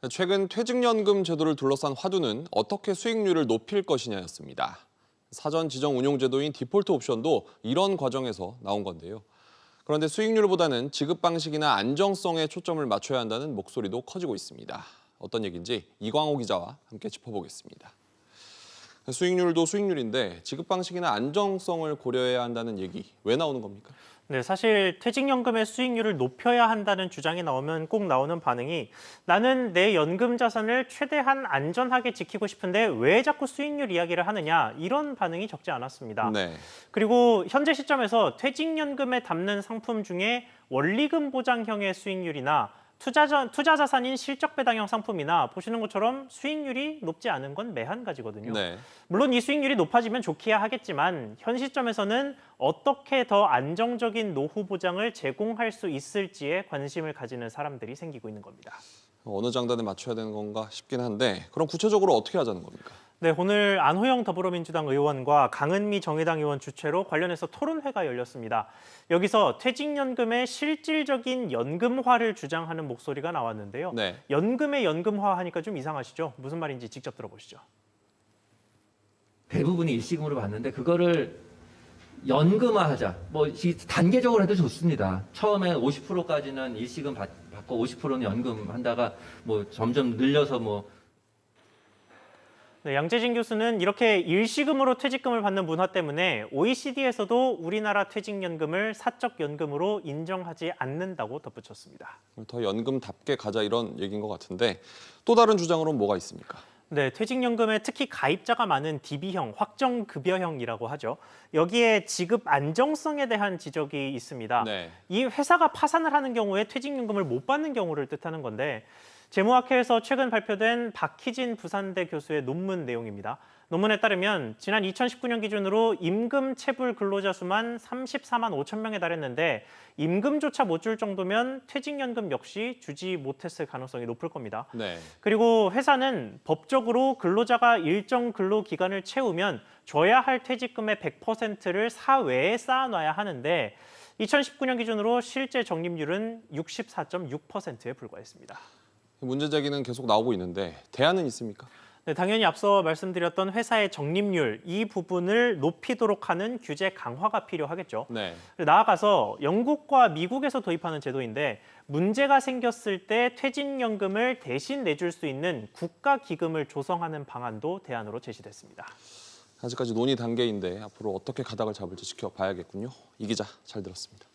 최근 퇴직연금 제도를 둘러싼 화두는 어떻게 수익률을 높일 것이냐였습니다. 사전 지정 운용제도인 디폴트 옵션도 이런 과정에서 나온 건데요. 그런데 수익률보다는 지급 방식이나 안정성에 초점을 맞춰야 한다는 목소리도 커지고 있습니다. 어떤 얘기인지 이광호 기자와 함께 짚어보겠습니다. 수익률도 수익률인데 지급 방식이나 안정성을 고려해야 한다는 얘기 왜 나오는 겁니까? 네, 사실 퇴직연금의 수익률을 높여야 한다는 주장이 나오면 꼭 나오는 반응이 나는 내 연금 자산을 최대한 안전하게 지키고 싶은데 왜 자꾸 수익률 이야기를 하느냐 이런 반응이 적지 않았습니다. 네. 그리고 현재 시점에서 퇴직연금에 담는 상품 중에 원리금 보장형의 수익률이나 투자 자산인 실적 배당형 상품이나 보시는 것처럼 수익률이 높지 않은 건 매한가지거든요. 네. 물론 이 수익률이 높아지면 좋기야 하겠지만 현 시점에서는 어떻게 더 안정적인 노후 보장을 제공할 수 있을지에 관심을 가지는 사람들이 생기고 있는 겁니다. 어느 장단에 맞춰야 되는 건가 싶긴 한데 그럼 구체적으로 어떻게 하자는 겁니까? 네, 오늘 안호영 더불어민주당 의원과 강은미 정의당 의원 주최로 관련해서 토론회가 열렸습니다. 여기서 퇴직연금의 실질적인 연금화를 주장하는 목소리가 나왔는데요. 네. 연금의 연금화 하니까 좀 이상하시죠? 무슨 말인지 직접 들어보시죠. 대부분이 일시금으로 받는데 그거를 연금화하자. 뭐 단계적으로 해도 좋습니다. 처음에 50%까지는 일시금 받고 50%는 연금한다가 뭐 점점 늘려서 네, 양재진 교수는 이렇게 일시금으로 퇴직금을 받는 문화 때문에 OECD에서도 우리나라 퇴직연금을 사적연금으로 인정하지 않는다고 덧붙였습니다. 더 연금답게 가자 이런 얘기인 것 같은데 또 다른 주장으로는 뭐가 있습니까? 네, 퇴직연금에 특히 가입자가 많은 DB형, 확정급여형이라고 하죠. 여기에 지급 안정성에 대한 지적이 있습니다. 네. 이 회사가 파산을 하는 경우에 퇴직연금을 못 받는 경우를 뜻하는 건데 재무학회에서 최근 발표된 박희진 부산대 교수의 논문 내용입니다. 논문에 따르면 지난 2019년 기준으로 임금 체불 근로자 수만 34만 5천 명에 달했는데 임금조차 못 줄 정도면 퇴직연금 역시 주지 못했을 가능성이 높을 겁니다. 네. 그리고 회사는 법적으로 근로자가 일정 근로기간을 채우면 줘야 할 퇴직금의 100%를 사회에 쌓아놔야 하는데 2019년 기준으로 실제 적립률은 64.6%에 불과했습니다. 문제 제기는 계속 나오고 있는데 대안은 있습니까? 네, 당연히 앞서 말씀드렸던 회사의 적립률 이 부분을 높이도록 하는 규제 강화가 필요하겠죠. 네. 나아가서 영국과 미국에서 도입하는 제도인데 문제가 생겼을 때 퇴직연금을 대신 내줄 수 있는 국가기금을 조성하는 방안도 대안으로 제시됐습니다. 아직까지 논의 단계인데 앞으로 어떻게 가닥을 잡을지 지켜봐야겠군요. 이 기자 잘 들었습니다.